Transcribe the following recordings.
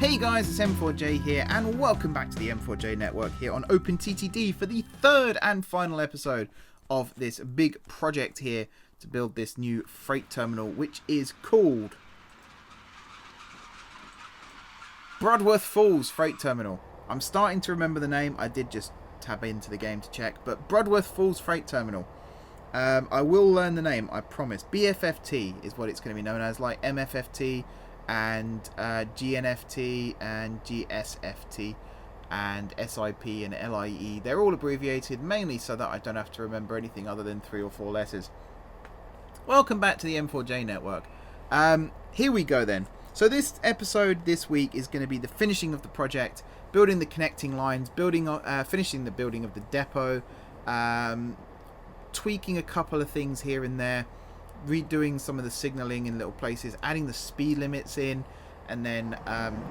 Hey guys, it's M4J here, and welcome back to the M4J network here on OpenTTD for the third and final episode of this big project here to build this new freight terminal, which is called Brudworth Falls Freight Terminal. I'm starting to remember the name. I did just tab into the game to check, but Brudworth Falls Freight Terminal. I will learn the name, I promise. BFFT is what it's going to be known as, like MFFT and GNFT and GSFT and SIP and LIE. They're all abbreviated mainly so that I don't have to remember anything other than 3 or 4 letters. Welcome back to the M4J network. Here we go then. So this episode this week is going to be the finishing of the project, building the connecting lines, finishing the building of the depot, tweaking a couple of things here and there, redoing some of the signalling in little places, adding the speed limits in, and then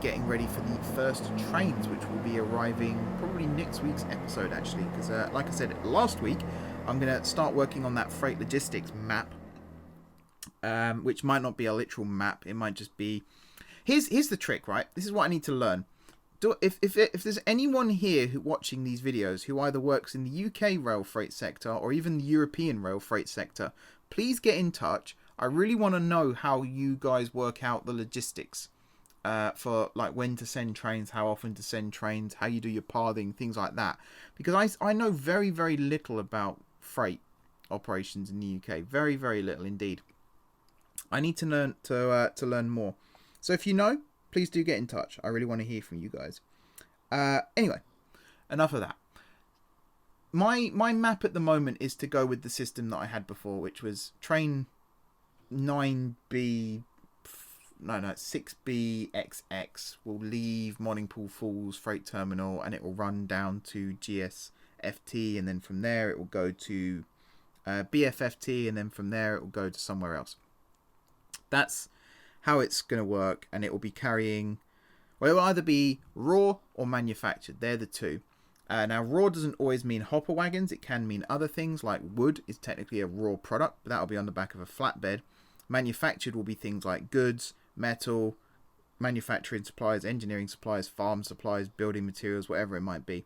getting ready for the first trains, which will be arriving probably next week's episode actually, because like I said last week, I'm going to start working on that freight logistics map, which might not be a literal map. It might just be, here's the trick, right? This is what I need to learn. If there's anyone here watching these videos who either works in the UK rail freight sector or even the European rail freight sector, please get in touch. I really want to know how you guys work out the logistics for like when to send trains, how often to send trains, how you do your pathing, things like that. Because I know very, very little about freight operations in the UK. Very, very little indeed. I need to learn more. So if you know, please do get in touch. I really want to hear from you guys. Anyway, enough of that. My map at the moment is to go with the system that I had before, which was train 6BXX will leave Monningpool Falls Freight Terminal and it will run down to GSFT, and then from there it will go to BFFT, and then from there it will go to somewhere else. That's how it's going to work, and it will be carrying, well, it will either be raw or manufactured. They're the two. Now, raw doesn't always mean hopper wagons. It can mean other things, like wood is technically a raw product, but that will be on the back of a flatbed. Manufactured will be things like goods, metal, manufacturing supplies, engineering supplies, farm supplies, building materials, whatever it might be.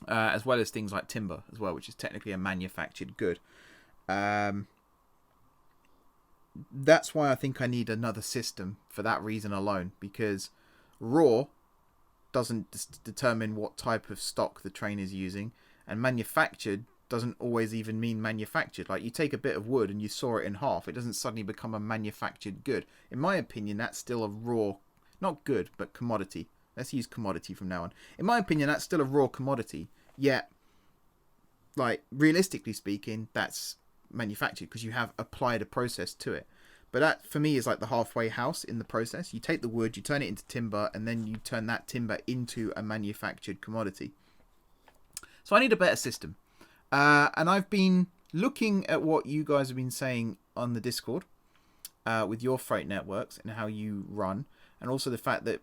As well as things like timber as well, which is technically a manufactured good. That's why I think I need another system for that reason alone, because raw doesn't determine what type of stock the train is using, and manufactured doesn't always even mean manufactured. Like, you take a bit of wood and you saw it in half, it doesn't suddenly become a manufactured good. In my opinion, that's still a raw, not good, but commodity. Let's use commodity from now on. In my opinion, that's still a raw commodity, yet, like, realistically speaking, that's manufactured because you have applied a process to it. But that for me is like the halfway house in the process. You take the wood, you turn it into timber, and then you turn that timber into a manufactured commodity. So I need a better system, and I've been looking at what you guys have been saying on the Discord with your freight networks and how you run, and also the fact that,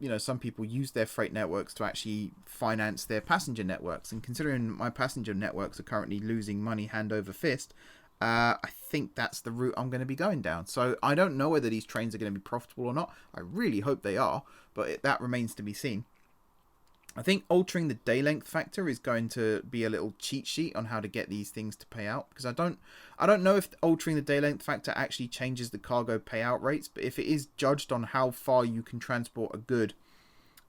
you know, some people use their freight networks to actually finance their passenger networks. And considering my passenger networks are currently losing money hand over fist, I think that's the route I'm going to be going down. So I don't know whether these trains are going to be profitable or not. I really hope they are, but that remains to be seen. I think altering the day length factor is going to be a little cheat sheet on how to get these things to pay out, because I don't know if altering the day length factor actually changes the cargo payout rates, but if it is judged on how far you can transport a good,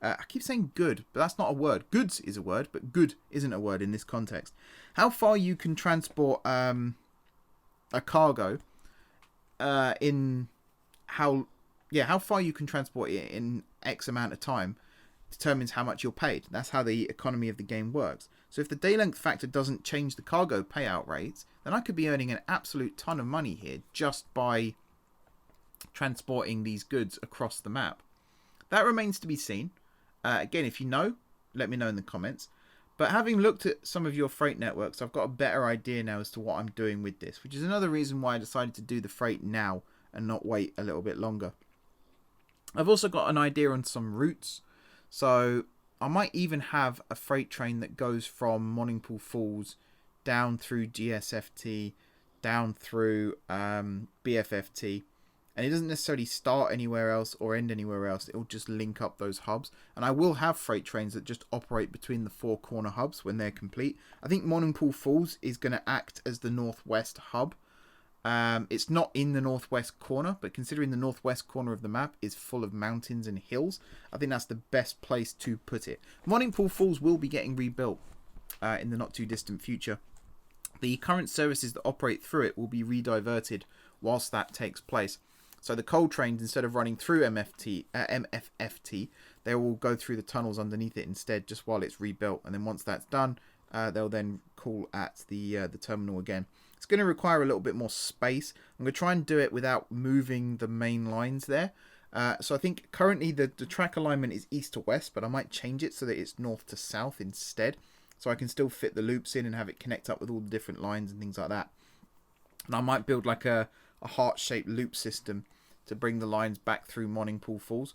I keep saying good, but that's not a word. Goods is a word, but good isn't a word in this context. How far you can transport a cargo in how far you can transport it in X amount of time determines how much you're paid. That's how the economy of the game works. So if the day length factor doesn't change the cargo payout rates, then I could be earning an absolute ton of money here just by transporting these goods across the map. That remains to be seen. Again, if you know, let me know in the comments. But having looked at some of your freight networks, I've got a better idea now as to what I'm doing with this, which is another reason why I decided to do the freight now and not wait a little bit longer. I've also got an idea on some routes. So I might even have a freight train that goes from Monningpool Falls down through GSFT, down through BFFT, and it doesn't necessarily start anywhere else or end anywhere else. It'll just link up those hubs, and I will have freight trains that just operate between the 4 corner hubs when they're complete. I think Monningpool Falls is going to act as the northwest hub. It's not in the northwest corner, but considering the northwest corner of the map is full of mountains and hills, I think that's the best place to put it. Monningpool Falls will be getting rebuilt in the not too distant future. The current services that operate through it will be rediverted whilst that takes place. So the coal trains, instead of running through MFFT, they will go through the tunnels underneath it instead, just while it's rebuilt. And then once that's done, they'll then call at the terminal again. It's going to require a little bit more space. I'm going to try and do it without moving the main lines there. So I think currently the track alignment is east to west, but I might change it so that it's north to south instead. So I can still fit the loops in and have it connect up with all the different lines and things like that. And I might build like a heart-shaped loop system to bring the lines back through Monningpool Falls.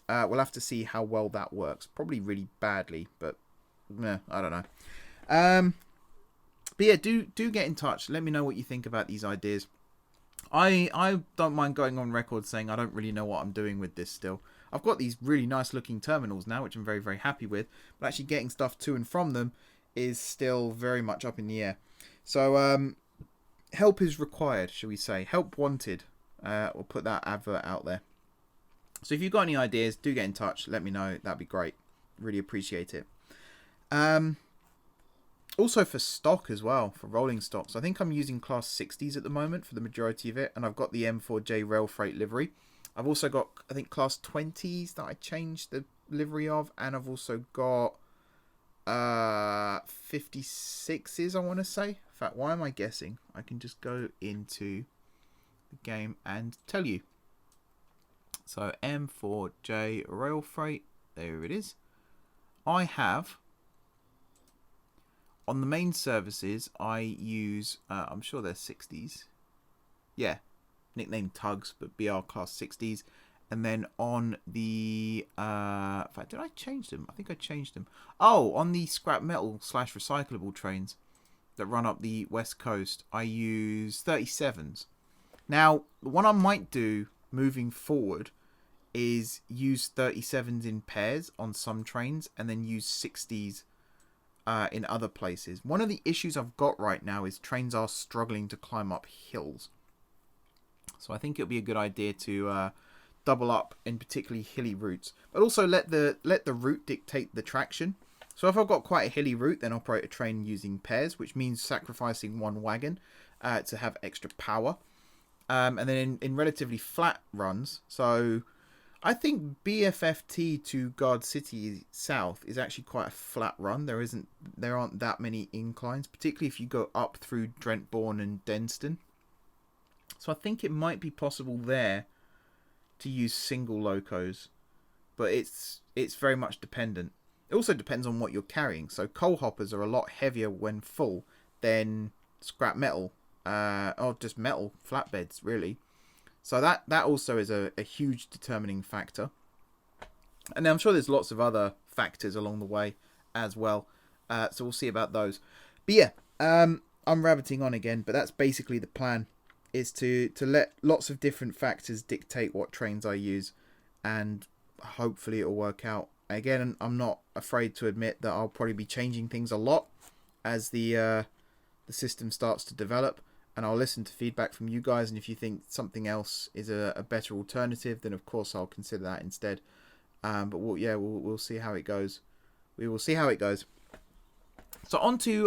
We'll have to see how well that works. Probably really badly, but I don't know. But yeah, do get in touch. Let me know what you think about these ideas. I don't mind going on record saying I don't really know what I'm doing with this still. I've got these really nice looking terminals now, which I'm very, very happy with. But actually getting stuff to and from them is still very much up in the air. So help is required, shall we say. Help wanted. We'll put that advert out there. So if you've got any ideas, do get in touch. Let me know. That'd be great. Really appreciate it. Also for stock as well, for rolling stock. So I think I'm using class 60s at the moment for the majority of it. And I've got the M4J RailFreight livery. I've also got, I think, class 20s that I changed the livery of. And I've also got 56s, I want to say. In fact, why am I guessing? I can just go into the game and tell you. So M4J RailFreight, there it is. I have, on the main services, I use, I'm sure they're 60s. Yeah, nicknamed Tugs, but BR class 60s. And then on the, in fact, did I change them? I think I changed them. Oh, on the scrap metal / recyclable trains that run up the west coast, I use 37s. Now, what I might do moving forward is use 37s in pairs on some trains and then use 60s in other places. One of the issues I've got right now is trains are struggling to climb up hills. So I think it'll be a good idea to double up in particularly hilly routes, but also let the route dictate the traction. So if I've got quite a hilly route, then operate a train using pairs, which means sacrificing one wagon to have extra power. And then in relatively flat runs, so I think BFFT to Gardcity South is actually quite a flat run. There aren't that many inclines, particularly if you go up through Drentbourne and Denston. So I think it might be possible there to use single locos, but it's very much dependent. It also depends on what you're carrying. So coal hoppers are a lot heavier when full than scrap metal, or just metal flatbeds, really. So that also is a huge determining factor. And I'm sure there's lots of other factors along the way as well. So we'll see about those. But yeah, I'm rabbiting on again, but that's basically the plan, is to let lots of different factors dictate what trains I use, and hopefully it'll work out. Again, I'm not afraid to admit that I'll probably be changing things a lot as the system starts to develop, and I'll listen to feedback from you guys, and if you think something else is a better alternative, then of course I'll consider that instead. But we'll see how it goes. We will see how it goes. So on to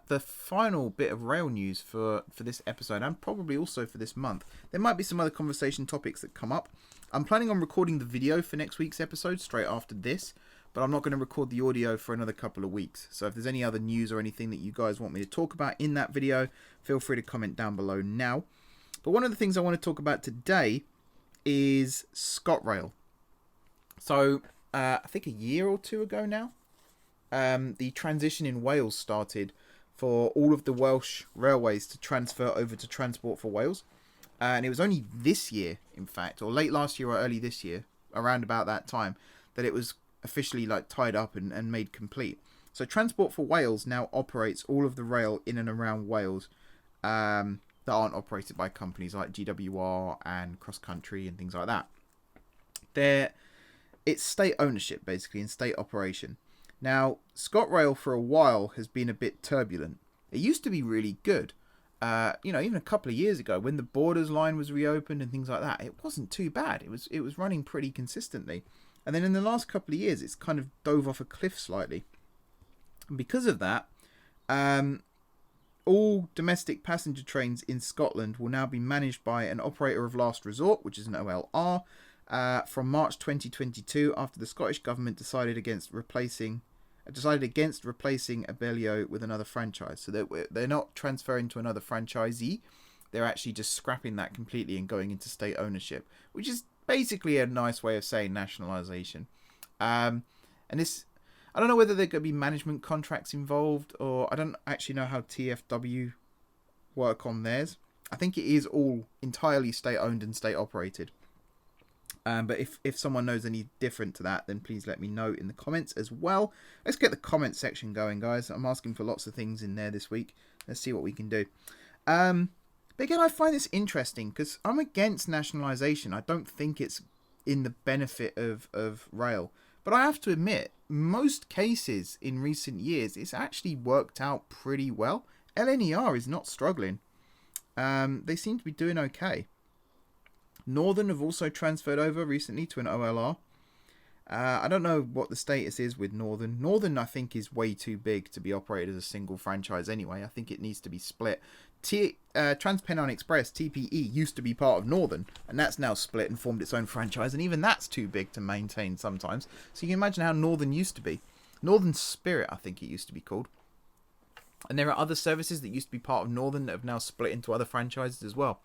the final bit of rail news for this episode, and probably also for this month. There might be some other conversation topics that come up. I'm planning on recording the video for next week's episode straight after this, but I'm not going to record the audio for another couple of weeks. So if there's any other news or anything that you guys want me to talk about in that video, feel free to comment down below now. But one of the things I want to talk about today is ScotRail. So I think a year or two ago now, the transition in Wales started for all of the Welsh railways to transfer over to Transport for Wales. And it was only this year, in fact, or late last year or early this year, around about that time, that it was officially tied up and made complete. So Transport for Wales now operates all of the rail in and around Wales that aren't operated by companies like GWR and Cross Country and things like that. It's state ownership, basically, and state operation. Now, ScotRail for a while has been a bit turbulent. It used to be really good. Even a couple of years ago, when the Borders line was reopened and things like that, it wasn't too bad. It was running pretty consistently. And then in the last couple of years, it's kind of dove off a cliff slightly. And because of that, all domestic passenger trains in Scotland will now be managed by an operator of last resort, which is an OLR, from March 2022, after the Scottish Government decided against replacing Abellio with another franchise. So they're not transferring to another franchisee. They're actually just scrapping that completely and going into state ownership, which is basically a nice way of saying nationalisation. And this, I don't know whether there are going to be management contracts involved, or I don't actually know how TFW work on theirs. I think it is all entirely state-owned and state-operated. But if someone knows any different to that, then please let me know in the comments as well. Let's get the comment section going, guys. I'm asking for lots of things in there this week. Let's see what we can do. But again, I find this interesting because I'm against nationalisation. I don't think it's in the benefit of rail. But I have to admit, most cases in recent years, it's actually worked out pretty well. LNER is not struggling. They seem to be doing okay. Northern have also transferred over recently to an OLR. I don't know what the status is with Northern. Northern, I think, is way too big to be operated as a single franchise anyway. I think it needs to be split. Trans-Pennine Express, TPE, used to be part of Northern, and that's now split and formed its own franchise, and even that's too big to maintain sometimes. So you can imagine how Northern used to be. Northern Spirit, I think it used to be called. And there are other services that used to be part of Northern that have now split into other franchises as well.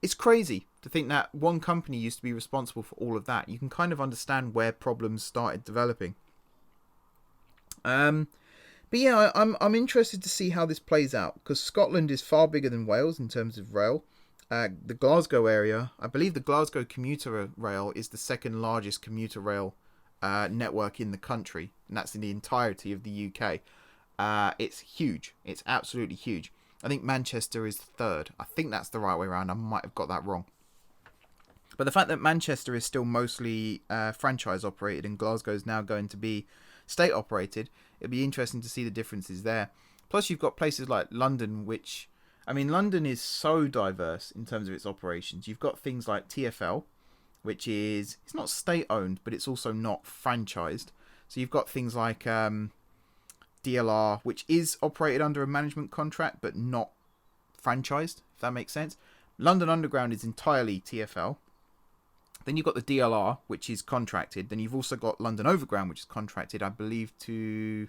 It's crazy to think that one company used to be responsible for all of that. You can kind of understand where problems started developing. But yeah, I'm interested to see how this plays out, because Scotland is far bigger than Wales in terms of rail. The Glasgow area, I believe the Glasgow commuter rail is the second largest commuter rail network in the country, and that's in the entirety of the UK. It's huge. It's absolutely huge. I think Manchester is third. I think that's the right way around. I might have got that wrong. But the fact that Manchester is still mostly franchise operated and Glasgow is now going to be state operated, it'll be interesting to see the differences there. Plus, you've got places like London, which, I mean, London is so diverse in terms of its operations. You've got things like TfL, which is, it's not state owned, but it's also not franchised. So you've got things like DLR, which is operated under a management contract but not franchised, if that makes sense. London Underground is entirely TfL. Then you've got the DLR, which is contracted. Then you've also got London Overground, which is contracted, I believe, to,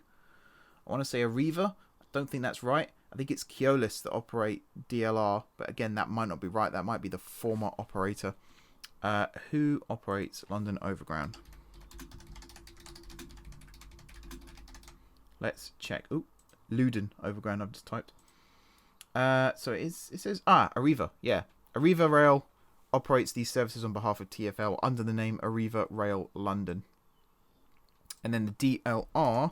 I want to say Arriva. I don't think that's right. I think it's Keolis that operate DLR, but again, that might not be right. That might be the former operator. Who operates London Overground? Let's check. Ooh, Luden Overground, I've just typed. So it says, Arriva. Yeah. Arriva Rail operates these services on behalf of TfL under the name Arriva Rail London. And then the DLR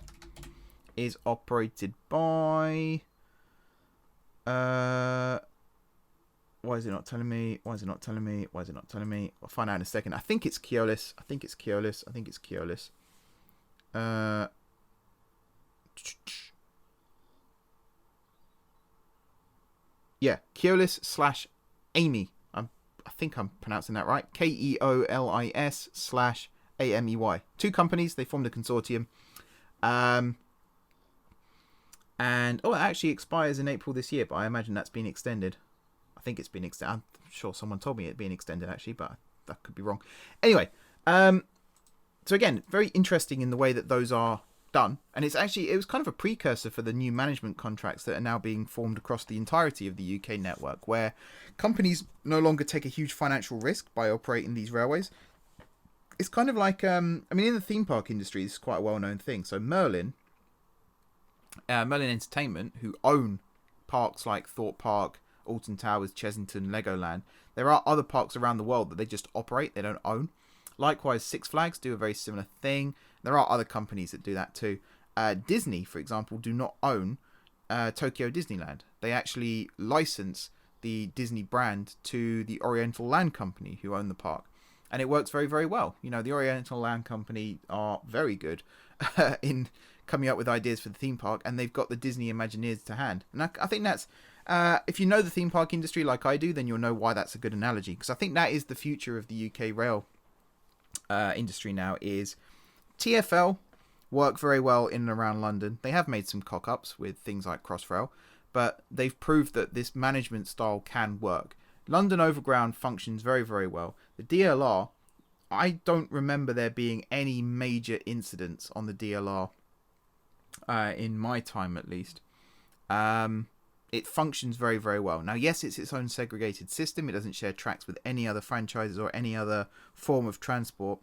is operated by... why is it not telling me? Why is it not telling me? Why is it not telling me? I'll find out in a second. I think it's Keolis. Yeah, Keolis / Amy. I think I'm pronouncing that right. KEOLIS / AMEY. Two companies. They formed a consortium. And it actually expires in April this year, but I imagine that's been extended. I think it's been extended. I'm sure someone told me it being extended actually, but that could be wrong. Anyway, so again, very interesting in the way that those are done, and it was kind of a precursor for the new management contracts that are now being formed across the entirety of the UK network, where companies no longer take a huge financial risk by operating these railways. It's kind of like, in the theme park industry, this is quite a well-known thing. So Merlin Entertainment, who own parks like Thorpe Park, Alton Towers, Chesington, Legoland, there are other parks around the world that they just operate, they don't own. Likewise, Six Flags do a very similar thing. There are other companies that do that too. Disney, for example, do not own Tokyo Disneyland. They actually license the Disney brand to the Oriental Land Company, who own the park. And it works very, very well. You know, the Oriental Land Company are very good in coming up with ideas for the theme park, and they've got the Disney Imagineers to hand. And I think that's, if you know the theme park industry like I do, then you'll know why that's a good analogy. Because I think that is the future of the UK rail industry now, is TfL work very well in and around London. They have made some cock-ups with things like Crossrail, but they've proved that this management style can work. London Overground functions very, very well. The DLR, I don't remember there being any major incidents on the DLR in my time, at least. It functions very, very well. Now, yes, it's its own segregated system. It doesn't share tracks with any other franchises or any other form of transport,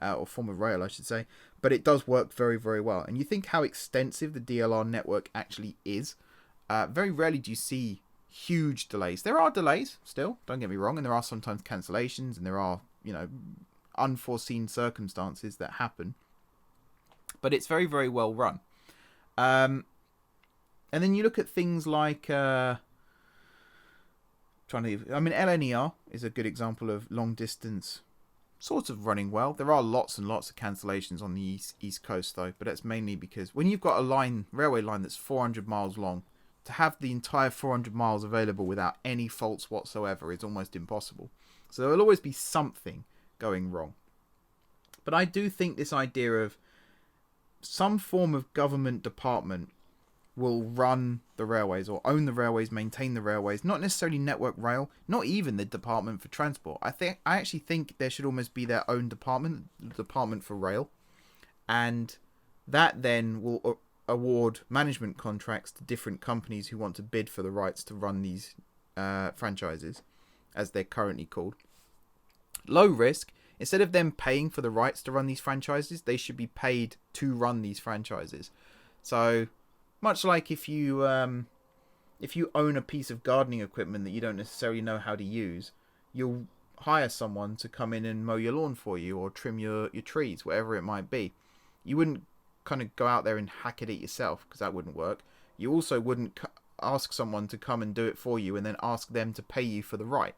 or form of rail, I should say. But it does work very, very well. And you think how extensive the DLR network actually is. Very rarely do you see huge delays. There are delays still, don't get me wrong, and there are sometimes cancellations, and there are, you know, unforeseen circumstances that happen. But it's very, very well run. And then you look at things like LNER is a good example of long distance sort of running well. There are lots and lots of cancellations on the east coast though, but that's mainly because when you've got a railway line that's 400 miles long, to have the entire 400 miles available without any faults whatsoever is almost impossible. So there will always be something going wrong. But I do think this idea of some form of government department will run the railways or own the railways, maintain the railways, not necessarily Network Rail, not even the Department for Transport. I actually think there should almost be their own department, the Department for Rail, and that then will award management contracts to different companies who want to bid for the rights to run these franchises, as they're currently called. Low risk. Instead of them paying for the rights to run these franchises, they should be paid to run these franchises. So, much like if you own a piece of gardening equipment that you don't necessarily know how to use, you'll hire someone to come in and mow your lawn for you or trim your trees, whatever it might be. You wouldn't kind of go out there and hack at it yourself, because that wouldn't work. You also wouldn't ask someone to come and do it for you and then ask them to pay you for the right.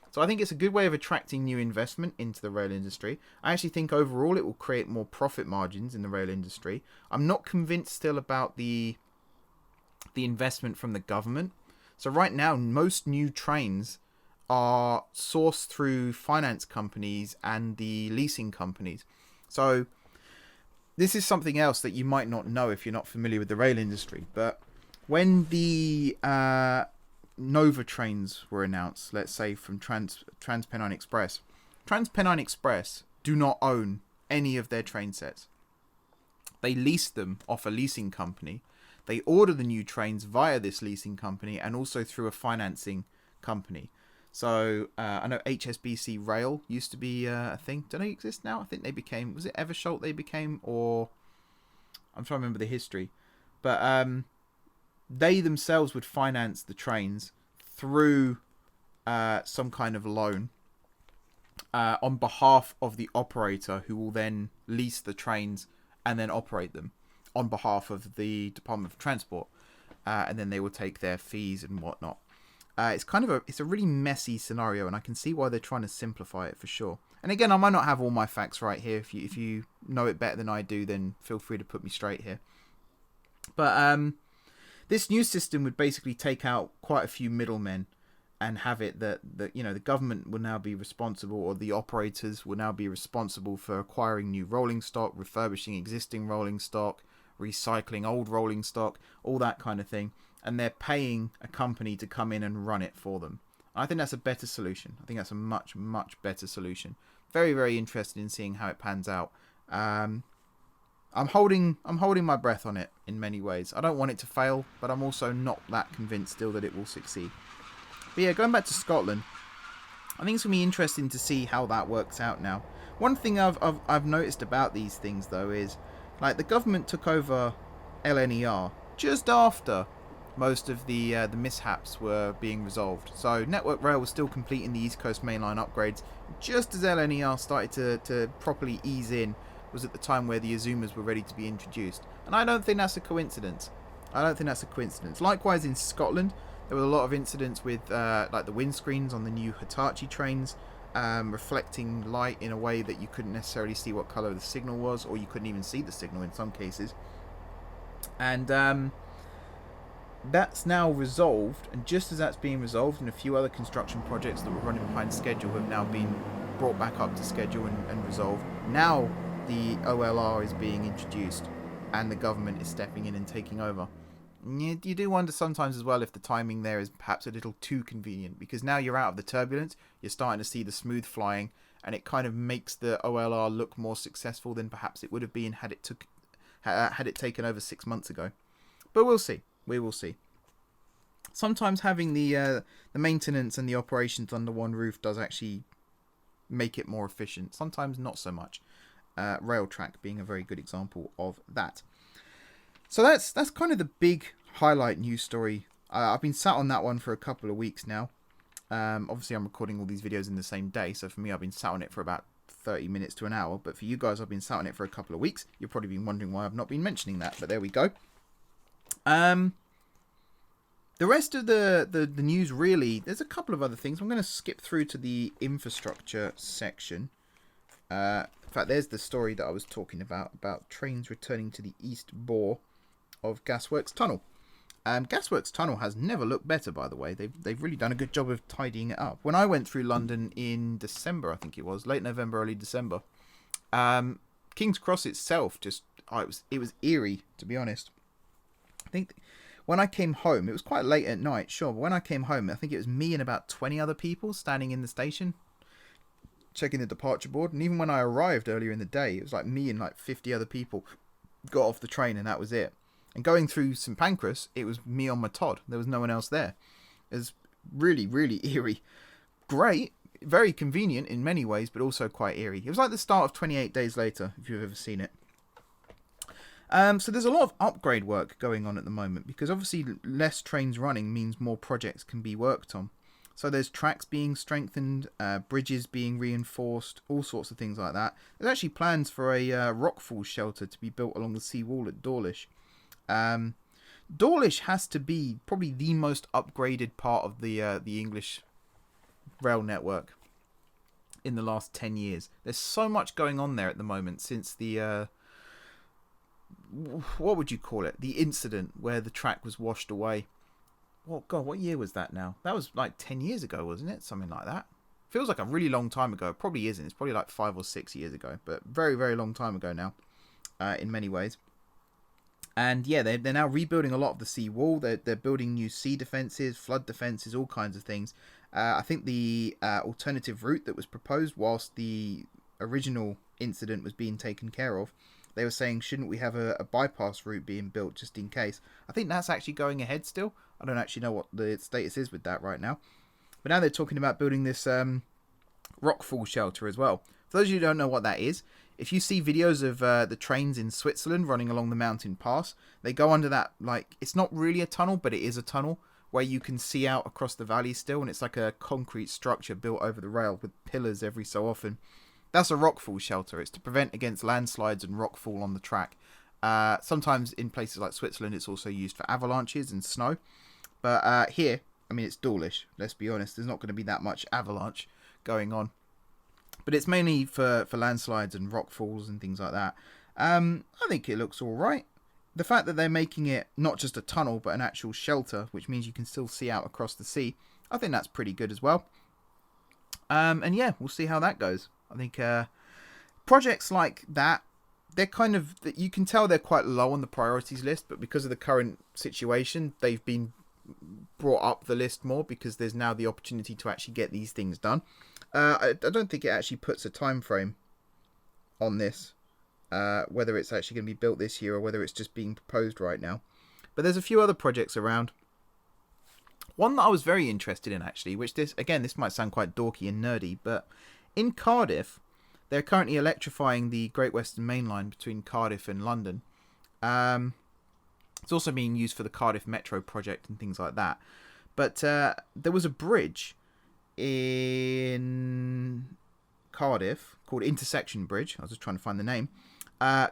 So I think it's a good way of attracting new investment into the rail industry. I actually think overall it will create more profit margins in the rail industry. I'm not convinced still about the investment from the government. So right now, most new trains are sourced through finance companies and the leasing companies. So this is something else that you might not know if you're not familiar with the rail industry. But when the Nova trains were announced, let's say from TransPennine Express. TransPennine Express do not own any of their train sets. They lease them off a leasing company. They order the new trains via this leasing company and also through a financing company. So I know HSBC Rail used to be a thing. Do they exist now? I think they became, was it Eversholt they became, or I'm trying to remember the history. But they themselves would finance the trains through some kind of loan on behalf of the operator, who will then lease the trains and then operate them on behalf of the Department of Transport, and then they will take their fees and whatnot. It's a really messy scenario, and I can see why they're trying to simplify it for sure. And again, I might not have all my facts right here. If you know it better than I do, then feel free to put me straight here. But this new system would basically take out quite a few middlemen and have it that the government will now be responsible, or the operators will now be responsible for acquiring new rolling stock, refurbishing existing rolling stock, recycling old rolling stock, all that kind of thing. And they're paying a company to come in and run it for them. I think that's a better solution. I think that's a much, much better solution. Very, very interested in seeing how it pans out. I'm holding my breath on it in many ways. I don't want it to fail, but I'm also not that convinced still that it will succeed. But yeah, going back to Scotland, I think it's going to be interesting to see how that works out now. One thing I've noticed about these things though is, like, the government took over LNER just after most of the mishaps were being resolved. So Network Rail was still completing the East Coast mainline upgrades just as LNER started to properly ease in. Was at the time where the Azumas were ready to be introduced. And I don't think that's a coincidence. I don't think that's a coincidence. Likewise, in Scotland, there were a lot of incidents with like the windscreens on the new Hitachi trains reflecting light in a way that you couldn't necessarily see what colour the signal was, or you couldn't even see the signal in some cases. And that's now resolved, and just as that's being resolved, and a few other construction projects that were running behind schedule have now been brought back up to schedule and resolved. Now the OLR is being introduced, and the government is stepping in and taking over. You do wonder sometimes as well if the timing there is perhaps a little too convenient, because now you're out of the turbulence, you're starting to see the smooth flying, and it kind of makes the OLR look more successful than perhaps it would have been had it taken over 6 months ago. But we'll see. We will see. Sometimes having the maintenance and the operations under one roof does actually make it more efficient. Sometimes not so much. Railtrack being a very good example of that. So that's kind of the big highlight news story. I've been sat on that one for a couple of weeks now. Obviously, I'm recording all these videos in the same day, so for me, I've been sat on it for about 30 minutes to an hour. But for you guys, I've been sat on it for a couple of weeks. You've probably been wondering why I've not been mentioning that, but there we go. The rest of the news, really, there's a couple of other things. I'm going to skip through to the infrastructure section. In fact, there's the story that I was talking about trains returning to the east bore of Gasworks Tunnel. Gasworks Tunnel has never looked better, by the way. They've really done a good job of tidying it up. When I went through London in December, I think it was, late November, early December, King's Cross itself it was eerie, to be honest. I think when I came home, it was quite late at night, sure, but when I came home, I think it was me and about 20 other people standing in the station, checking the departure board. And even when I arrived earlier in the day, it was like me and like 50 other people got off the train, and that was it. And going through St Pancras, it was me on my Todd. There was no one else there. It was really, really eerie. Great, very convenient in many ways, but also quite eerie. It was like the start of 28 Days Later, if you've ever seen it. So there's a lot of upgrade work going on at the moment, because obviously less trains running means more projects can be worked on. So there's tracks being strengthened, bridges being reinforced, all sorts of things like that. There's actually plans for a rockfall shelter to be built along the seawall at Dawlish. Dawlish has to be probably the most upgraded part of the English rail network in the last 10 years. There's so much going on there at the moment since the what would you call it? The incident where the track was washed away. Oh God, what year was that now? That was like 10 years ago, wasn't it? Something like that. Feels like a really long time ago. It probably isn't. It's probably like 5 or 6 years ago, but very, very long time ago now, in many ways. And yeah, they're now rebuilding a lot of the sea wall. They're building new sea defences, flood defences, all kinds of things. I think the alternative route that was proposed whilst the original incident was being taken care of, they were saying, shouldn't we have a bypass route being built just in case? I think that's actually going ahead still. I don't actually know what the status is with that right now. But now they're talking about building this rockfall shelter as well. For those of you who don't know what that is, if you see videos of the trains in Switzerland running along the mountain pass, they go under that, like, it's not really a tunnel, but it is a tunnel where you can see out across the valley still, and it's like a concrete structure built over the rail with pillars every so often. That's a rockfall shelter. It's to prevent against landslides and rockfall on the track. Sometimes in places like Switzerland, it's also used for avalanches and snow. But here, I mean, it's Dawlish. Let's be honest. There's not going to be that much avalanche going on. But it's mainly for landslides and rockfalls and things like that. I think it looks all right. The fact that they're making it not just a tunnel, but an actual shelter, which means you can still see out across the sea, I think that's pretty good as well. And yeah, we'll see how that goes. I think projects like that, they're kind of, you can tell they're quite low on the priorities list, but because of the current situation, they've been brought up the list more because there's now the opportunity to actually get these things done. I don't think it actually puts a time frame on this, whether it's actually going to be built this year or whether it's just being proposed right now. But there's a few other projects around. One that I was very interested in, actually, which this might sound quite dorky and nerdy, but in Cardiff, they're currently electrifying the Great Western Main Line between Cardiff and London. It's also being used for the Cardiff Metro project and things like that. But there was a bridge in Cardiff called Intersection Bridge. I was just trying to find the name.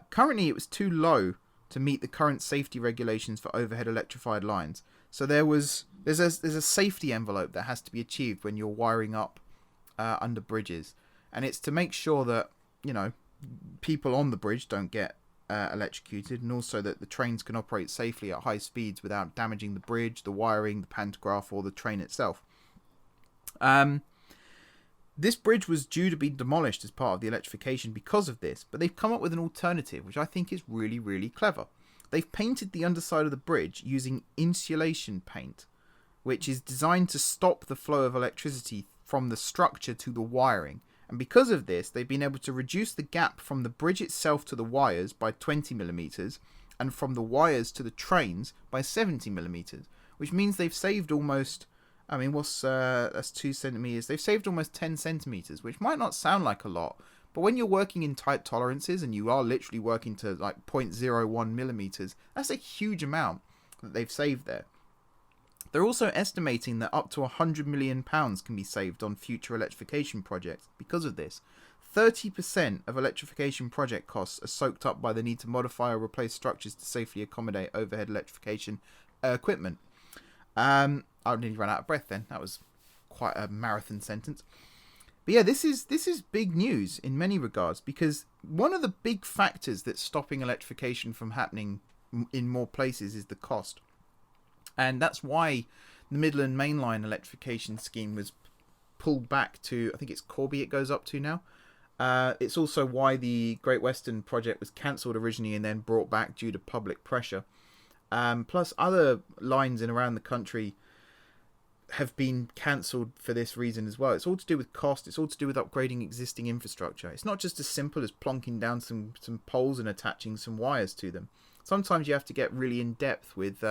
Currently, it was too low to meet the current safety regulations for overhead electrified lines. So there's a safety envelope that has to be achieved when you're wiring up under bridges, and it's to make sure that, you know, people on the bridge don't get electrocuted, and also that the trains can operate safely at high speeds without damaging the bridge, the wiring, the pantograph, or the train itself. This bridge was due to be demolished as part of the electrification because of this, but they've come up with an alternative, which I think is really, really clever. They've painted the underside of the bridge using insulation paint, which is designed to stop the flow of electricity from the structure to the wiring. And because of this, they've been able to reduce the gap from the bridge itself to the wires by 20mm, and from the wires to the trains by 70mm, which means they've saved almost, I mean, that's 2 centimeters. They've saved almost 10 centimeters, which might not sound like a lot, but when you're working in tight tolerances and you are literally working to like 0.01mm, that's a huge amount that they've saved there. They're also estimating that up to £100 million can be saved on future electrification projects because of this. 30% of electrification project costs are soaked up by the need to modify or replace structures to safely accommodate overhead electrification equipment. I nearly ran out of breath then. That was quite a marathon sentence. But yeah, this is big news in many regards, because one of the big factors that's stopping electrification from happening in more places is the cost. And that's why the Midland Mainline electrification scheme was pulled back to, I think it's Corby it goes up to now. It's also why the Great Western project was cancelled originally and then brought back due to public pressure. Plus other lines in around the country have been cancelled for this reason as well. It's all to do with cost. It's all to do with upgrading existing infrastructure. It's not just as simple as plonking down some poles and attaching some wires to them. Sometimes you have to get really in depth with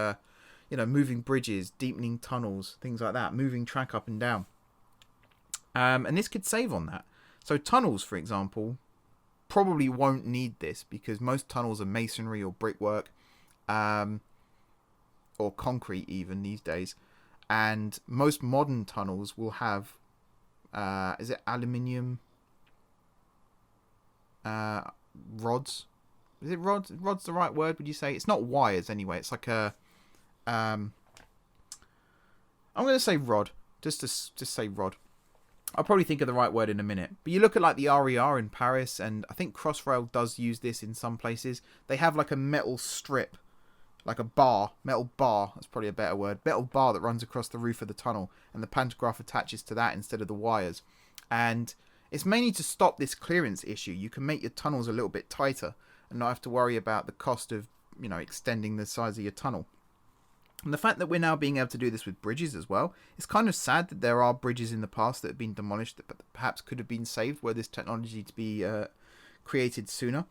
moving bridges, deepening tunnels, things like that, moving track up and down. And this could save on that. So tunnels, for example, probably won't need this because most tunnels are masonry or brickwork, or concrete even these days. And most modern tunnels will have, is it aluminium rods? Is it rods? Rod's the right word, would you say? It's not wires anyway. It's like a... I'm going to say rod. Just say rod. I'll probably think of the right word in a minute. But you look at like the RER in Paris, and I think Crossrail does use this in some places. They have like a metal strip, like a bar, metal bar, that's probably a better word, metal bar that runs across the roof of the tunnel, and the pantograph attaches to that instead of the wires. And it's mainly to stop this clearance issue. You can make your tunnels a little bit tighter and not have to worry about the cost of, extending the size of your tunnel. And the fact that we're now being able to do this with bridges as well, it's kind of sad that there are bridges in the past that have been demolished that perhaps could have been saved were this technology to be created sooner.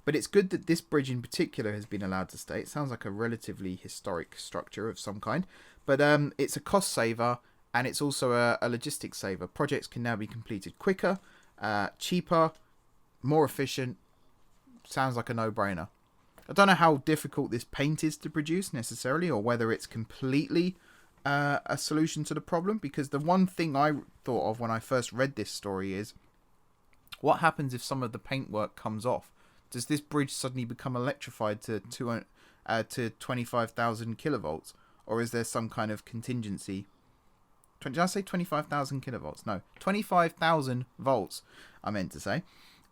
But it's good that this bridge in particular has been allowed to stay. It sounds like a relatively historic structure of some kind. But it's a cost saver, and it's also a logistics saver. Projects can now be completed quicker, cheaper, more efficient. Sounds like a no-brainer. I don't know how difficult this paint is to produce necessarily, or whether it's completely a solution to the problem, because the one thing I thought of when I first read this story is, what happens if some of the paintwork comes off? Does this bridge suddenly become electrified to 25,000 kilovolts, or is there some kind of contingency? Did I say 25,000 kilovolts? No, 25,000 volts, I meant to say.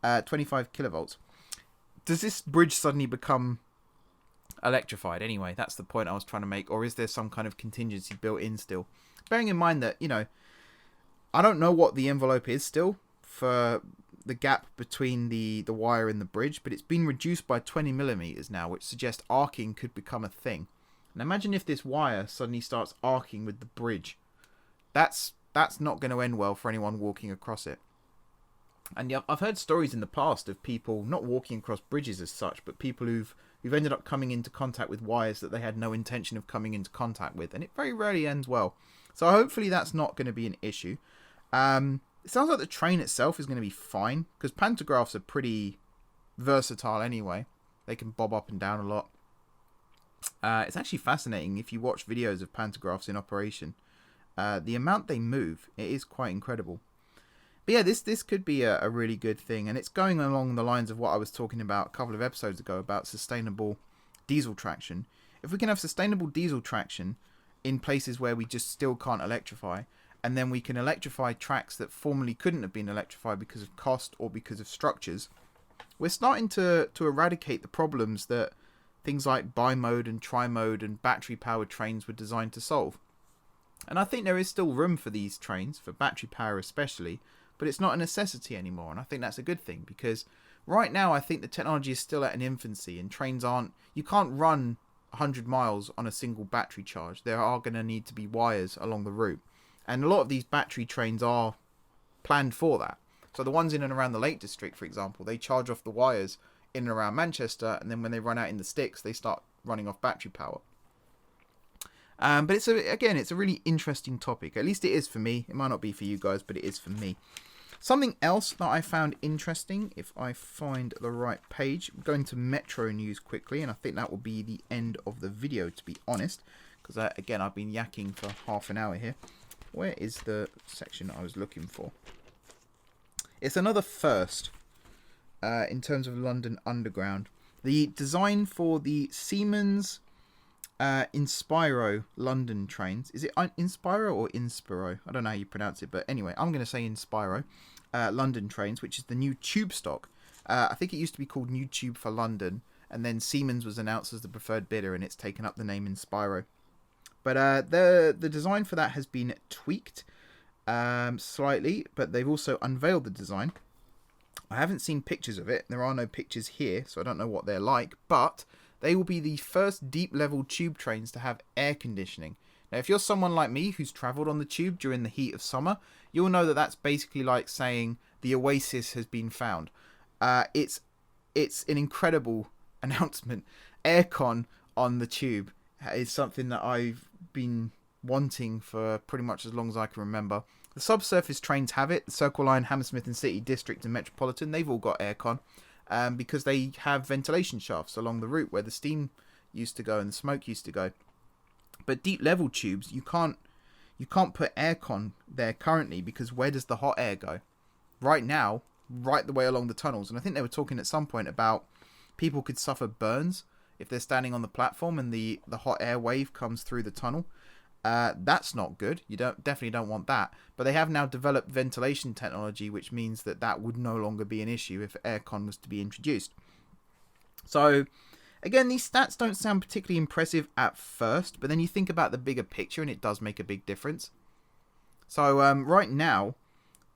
25 kilovolts. Does this bridge suddenly become electrified anyway? That's the point I was trying to make. Or is there some kind of contingency built in still? Bearing in mind that, I don't know what the envelope is still for the gap between the wire and the bridge, but it's been reduced by 20mm now, which suggests arcing could become a thing. And imagine if this wire suddenly starts arcing with the bridge. That's not going to end well for anyone walking across it. And I've heard stories in the past of people not walking across bridges as such, but people who've ended up coming into contact with wires that they had no intention of coming into contact with, and it very rarely ends well. So hopefully that's not going to be an issue. It sounds like the train itself is going to be fine, because pantographs are pretty versatile anyway. They can bob up and down a lot. It's actually fascinating if you watch videos of pantographs in operation. The amount they move, it is quite incredible. But yeah, this could be a really good thing, and it's going along the lines of what I was talking about a couple of episodes ago about sustainable diesel traction. If we can have sustainable diesel traction in places where we just still can't electrify, and then we can electrify tracks that formerly couldn't have been electrified because of cost or because of structures, we're starting to eradicate the problems that things like bi-mode and tri-mode and battery-powered trains were designed to solve. And I think there is still room for these trains, for battery power especially, but it's not a necessity anymore, and I think that's a good thing, because right now I think the technology is still at an infancy, and trains aren't... You can't run 100 miles on a single battery charge. There are going to need to be wires along the route. And a lot of these battery trains are planned for that. So the ones in and around the Lake District, for example, they charge off the wires in and around Manchester, and then when they run out in the sticks, they start running off battery power. But it's a really interesting topic. At least it is for me. It might not be for you guys, but it is for me. Something else that I found interesting, if I find the right page, I'm going to Metro News quickly, and I think that will be the end of the video, to be honest, because again, I've been yakking for half an hour here. Where is the section I was looking for? It's another first in terms of London Underground. The design for the Siemens Inspiro London trains. Is it Inspiro or Inspiro? I don't know how you pronounce it, but anyway, I'm going to say Inspiro London trains, which is the new tube stock. I think it used to be called New Tube for London, and then Siemens was announced as the preferred bidder, and it's taken up the name Inspiro. But the design for that has been tweaked slightly, but they've also unveiled the design. I haven't seen pictures of it. There are no pictures here, so I don't know what they're like, but they will be the first deep-level tube trains to have air conditioning. Now, if you're someone like me who's travelled on the tube during the heat of summer, you'll know that that's basically like saying the oasis has been found. It's an incredible announcement. Aircon on the tube is something that I've been wanting for pretty much as long as I can remember. The subsurface trains have it. The Circle Line, Hammersmith and City District and Metropolitan, they've all got aircon because they have ventilation shafts along the route where the steam used to go and the smoke used to go. But deep level tubes, you can't put aircon there currently, because where does the hot air go? Right now, right the way along the tunnels. And I think they were talking at some point about people could suffer burns if they're standing on the platform and the hot air wave comes through the tunnel. That's not good. You definitely don't want that. But they have now developed ventilation technology, which means that would no longer be an issue if aircon was to be introduced. So, again, these stats don't sound particularly impressive at first, but then you think about the bigger picture and it does make a big difference. So, right now,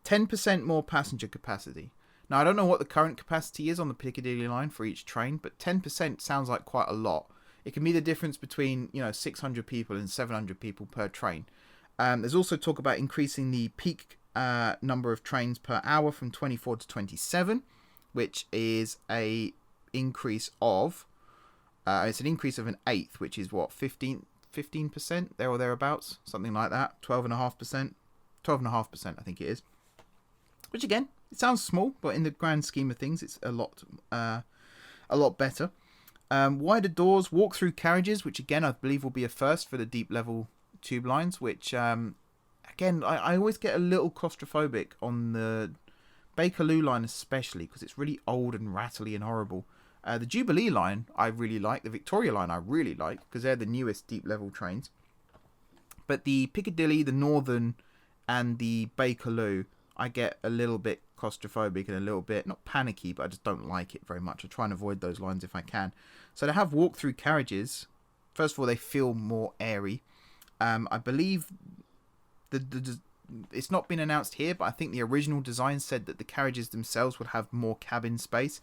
10% more passenger capacity. Now, I don't know what the current capacity is on the Piccadilly line for each train, but 10% sounds like quite a lot. It can be the difference between 600 people and 700 people per train. There's also talk about increasing the peak number of trains per hour from 24 to 27, which is a increase of it's an increase of an eighth, which is what, 15% there or thereabouts, something like that. 12.5%, I think it is. Which again, it sounds small, but in the grand scheme of things, it's a lot better. Wider doors, walk-through carriages, which again I believe will be a first for the deep-level tube lines, which again I always get a little claustrophobic on the Bakerloo line especially, because it's really old and rattly and horrible. The Jubilee line I really like, the Victoria line I really like, because they're the newest deep-level trains. But the Piccadilly, the Northern and the Bakerloo, I get a little bit claustrophobic and a little bit, not panicky, but I just don't like it very much. I try and avoid those lines if I can. So to have walk-through carriages, first of all, they feel more airy. I believe it's not been announced here, but I think the original design said that the carriages themselves would have more cabin space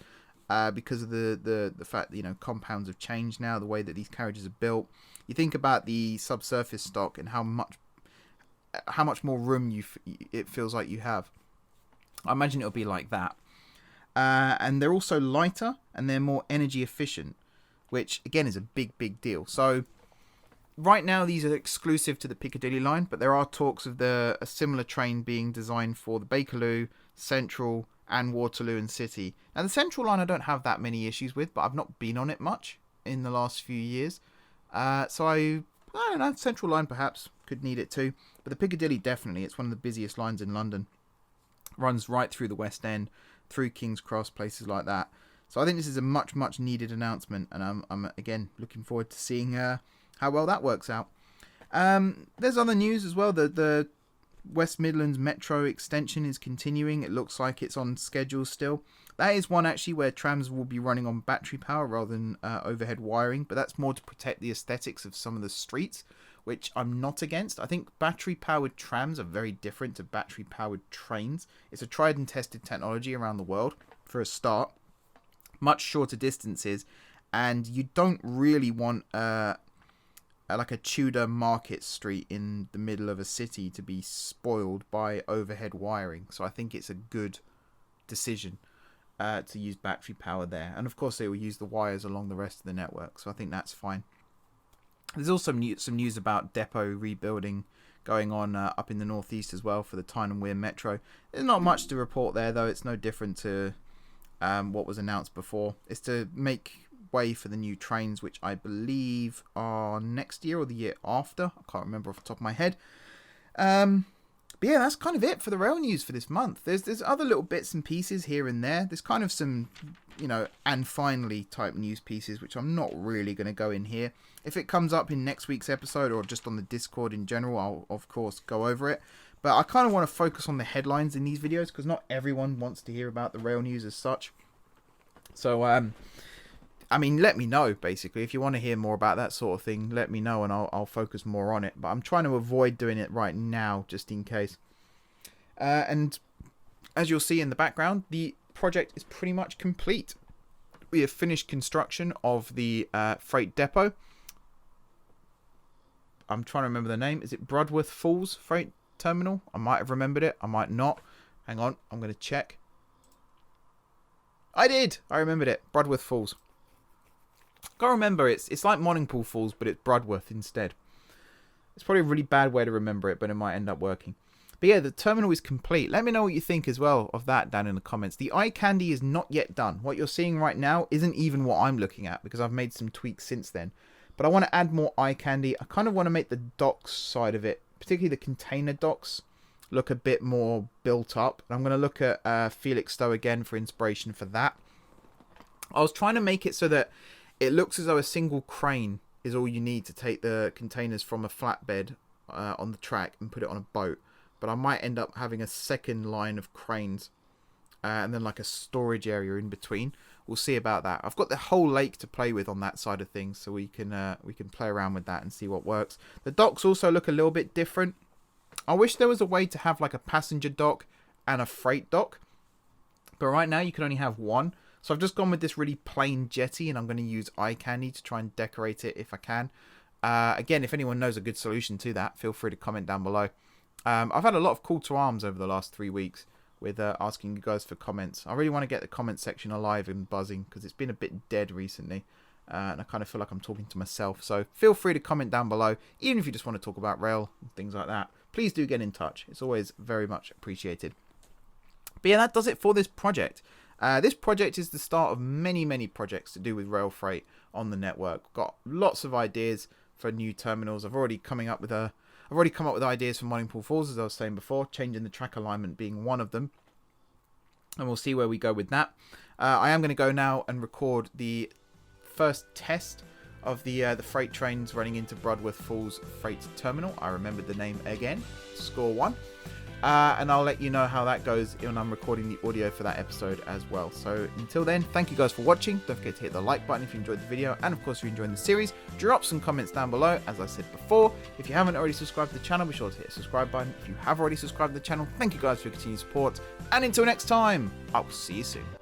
because of the fact that, compounds have changed now, the way that these carriages are built. You think about the subsurface stock and how much more room it feels like you have. I imagine it'll be like that. And they're also lighter and they're more energy efficient, which again is a big deal. So right now these are exclusive to the Piccadilly line, but there are talks of a similar train being designed for the Bakerloo, Central and Waterloo and City. Now the Central line I don't have that many issues with, but I've not been on it much in the last few years. So I don't know, Central line perhaps could need it too. But the Piccadilly definitely, it's one of the busiest lines in London. Runs right through the West End, through King's Cross, places like that. So I think this is a much needed announcement, and I'm again looking forward to seeing how well that works out. There's other news as well. The West Midlands Metro extension is continuing. It looks like it's on schedule still. That is one actually where trams will be running on battery power rather than overhead wiring, but that's more to protect the aesthetics of some of the streets, which I'm not against. I think battery powered trams are very different to battery powered trains. It's a tried and tested technology around the world for a start. Much shorter distances, and you don't really want like a Tudor market street in the middle of a city to be spoiled by overhead wiring. So I think it's a good decision to use battery power there. And of course they will use the wires along the rest of the network, so I think that's fine. There's also some news about depot rebuilding going on up in the northeast as well for the Tyne and Wear Metro. There's not much to report there though. It's no different to what was announced before. It's to make way for the new trains, which I believe are next year or the year after. I can't remember off the top of my head. But yeah, that's kind of it for the rail news for this month. There's other little bits and pieces here and there. There's kind of some, and finally type news pieces, which I'm not really going to go in here. If it comes up in next week's episode or just on the Discord in general, I'll of course go over it. But I kind of want to focus on the headlines in these videos because not everyone wants to hear about the rail news as such. So, let me know, basically. If you want to hear more about that sort of thing, let me know and I'll focus more on it. But I'm trying to avoid doing it right now, just in case. And as you'll see in the background, the project is pretty much complete. We have finished construction of the freight depot. I'm trying to remember the name. Is it Brudworth Falls Freight Terminal? I might have remembered it. I might not. Hang on. I'm going to check. I did. I remembered it. Brudworth Falls. Can't remember. It's like Monningpool Falls, but it's Brudworth instead. It's probably a really bad way to remember it, but it might end up working. But yeah, the terminal is complete. Let me know what you think as well of that down in the comments. The eye candy is not yet done. What you're seeing right now isn't even what I'm looking at because I've made some tweaks since then. But I want to add more eye candy. I kind of want to make the docks side of it, particularly the container docks, look a bit more built up. And I'm going to look at Felixstowe again for inspiration for that. I was trying to make it so that it looks as though a single crane is all you need to take the containers from a flatbed on the track and put it on a boat. But I might end up having a second line of cranes and then like a storage area in between. We'll see about that. I've got the whole lake to play with on that side of things, so we can play around with that and see what works. The docks also look a little bit different. I wish there was a way to have like a passenger dock and a freight dock, but right now you can only have one. So I've just gone with this really plain jetty, and I'm going to use eye candy to try and decorate it if I can. Again, if anyone knows a good solution to that, feel free to comment down below. I've had a lot of call to arms over the last 3 weeks with asking you guys for comments. I really want to get the comment section alive and buzzing because it's been a bit dead recently. And I kind of feel like I'm talking to myself. So feel free to comment down below, even if you just want to talk about rail and things like that. Please do get in touch. It's always very much appreciated. But yeah, that does it for this project. This project is the start of many projects to do with rail freight on the network. Got lots of ideas for new terminals. I've already come up with ideas for Monningpool Falls, as I was saying before, changing the track alignment being one of them. And we'll see where we go with that. I am going to go now and record the first test of the freight trains running into Brudworth Falls Freight Terminal. I remembered the name again. Score 1. And I'll let you know how that goes when I'm recording the audio for that episode as well. So until then, thank you guys for watching. Don't forget to hit the like button if you enjoyed the video, and of course if you're enjoying the series, drop some comments down below. As I said before, if you haven't already subscribed to the channel, be sure to hit the subscribe button. If you have already subscribed to the channel, thank you guys for your continued support, and until next time, I'll see you soon.